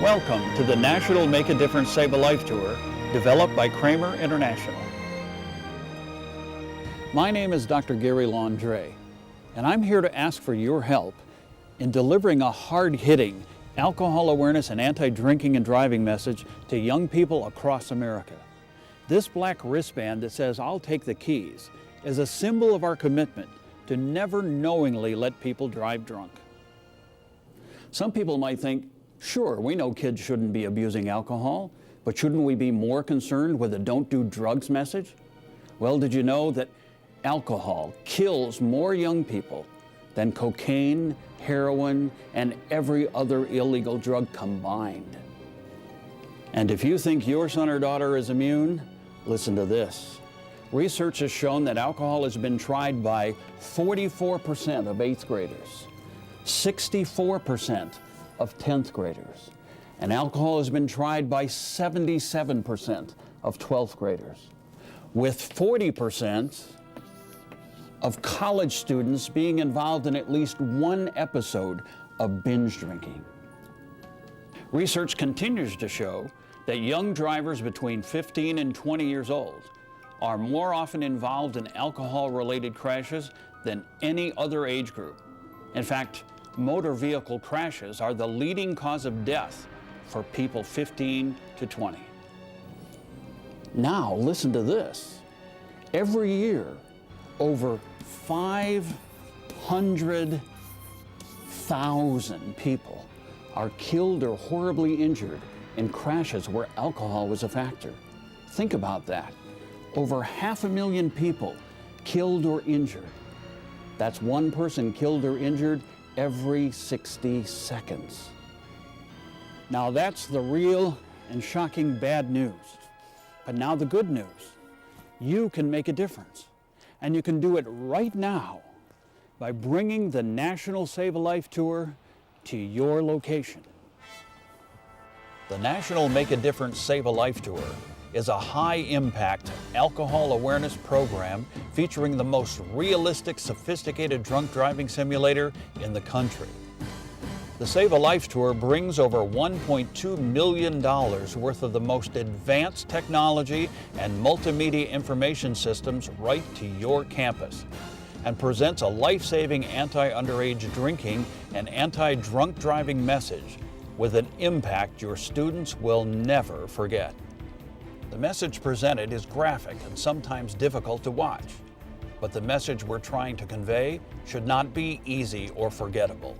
Welcome to the National Make a Difference Save a Life Tour, developed by Kramer International. My name is Dr. Gary Landre, and I'm here to ask for your help in delivering a hard-hitting alcohol awareness and anti-drinking and driving message to young people across America. This black wristband that says, "I'll take the keys," is a symbol of our commitment to never knowingly let people drive drunk. Some people might think, sure, we know kids shouldn't be abusing alcohol, but shouldn't we be more concerned with a don't do drugs message? Well, did you know that alcohol kills more young people than cocaine, heroin, and every other illegal drug combined? And if you think your son or daughter is immune, listen to this. Research has shown that alcohol has been tried by 44% of 8th graders, 64% of 10th graders, and alcohol has been tried by 77% of 12th graders, with 40% of college students being involved in at least one episode of binge drinking. Research continues to show that young drivers between 15 and 20 years old are more often involved in alcohol-related crashes than any other age group. In fact, motor vehicle crashes are the leading cause of death for people 15 to 20. Now, listen to this. Every year, over 500,000 people are killed or horribly injured in crashes where alcohol was a factor. Think about that. Over 500,000 people killed or injured. That's one person killed or injured every 60 seconds. Now that's the real and shocking bad news. But now the good news. You can make a difference. And you can do it right now by bringing the National Save a Life Tour to your location. The National Make a Difference Save a Life Tour is a high-impact alcohol awareness program featuring the most realistic, sophisticated drunk driving simulator in the country. The Save a Life Tour brings over $1.2 million worth of the most advanced technology and multimedia information systems right to your campus, and presents a life-saving anti-underage drinking and anti-drunk driving message with an impact your students will never forget. The message presented is graphic and sometimes difficult to watch, but the message we're trying to convey should not be easy or forgettable.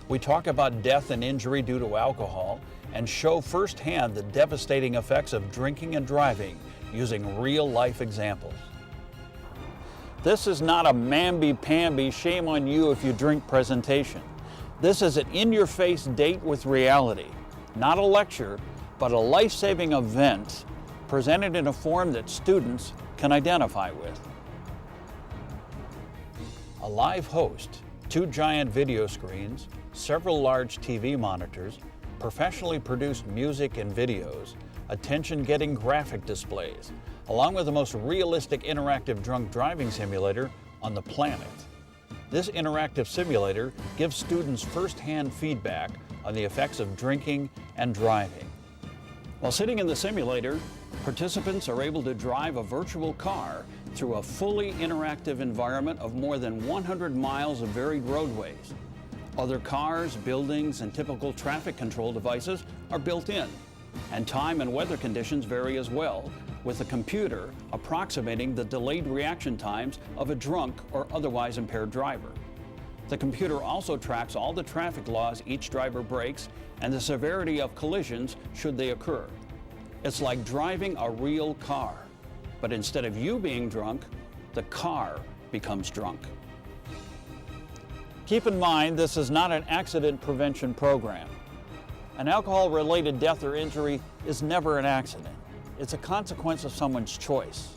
We talk about death and injury due to alcohol and show firsthand the devastating effects of drinking and driving using real-life examples. This is not a mamby-pamby, shame on you if you drink presentation. This is an in-your-face date with reality, not a lecture, but a life-saving event presented in a form that students can identify with. A live host, 2 giant video screens, several large TV monitors, professionally produced music and videos, attention-getting graphic displays, along with the most realistic interactive drunk driving simulator on the planet. This interactive simulator gives students first-hand feedback on the effects of drinking and driving. While sitting in the simulator, participants are able to drive a virtual car through a fully interactive environment of more than 100 miles of varied roadways. Other cars, buildings, and typical traffic control devices are built in, and time and weather conditions vary as well, with a computer approximating the delayed reaction times of a drunk or otherwise impaired driver. The computer also tracks all the traffic laws each driver breaks and the severity of collisions should they occur. It's like driving a real car, but instead of you being drunk, the car becomes drunk. Keep in mind, this is not an accident prevention program. An alcohol-related death or injury is never an accident. It's a consequence of someone's choice.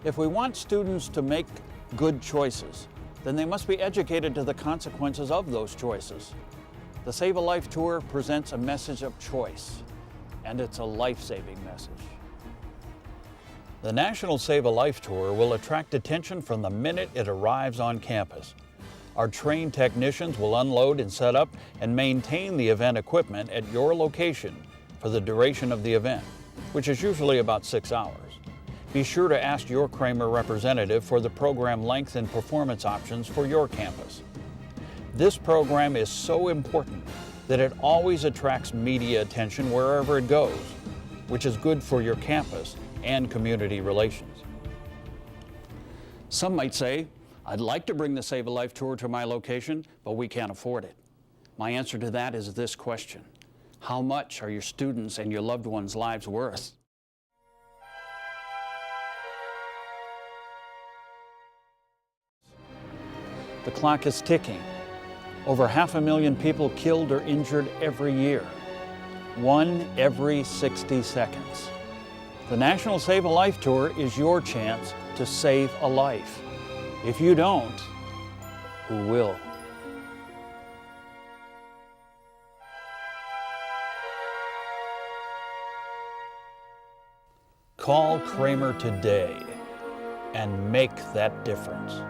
If we want students to make good choices, then they must be educated to the consequences of those choices. The Save a Life Tour presents a message of choice, and it's a life-saving message. The National Save a Life Tour will attract attention from the minute it arrives on campus. Our trained technicians will unload and set up and maintain the event equipment at your location for the duration of the event, which is usually about 6 hours. Be sure to ask your Kramer representative for the program length and performance options for your campus. This program is so important that it always attracts media attention wherever it goes, which is good for your campus and community relations. Some might say, I'd like to bring the Save a Life Tour to my location, but we can't afford it. My answer to that is this question: how much are your students and your loved ones' lives worth? The clock is ticking. Over 500,000 people killed or injured every year. 1 every 60 seconds. The National Save a Life Tour is your chance to save a life. If you don't, who will? Call Kramer today and make that difference.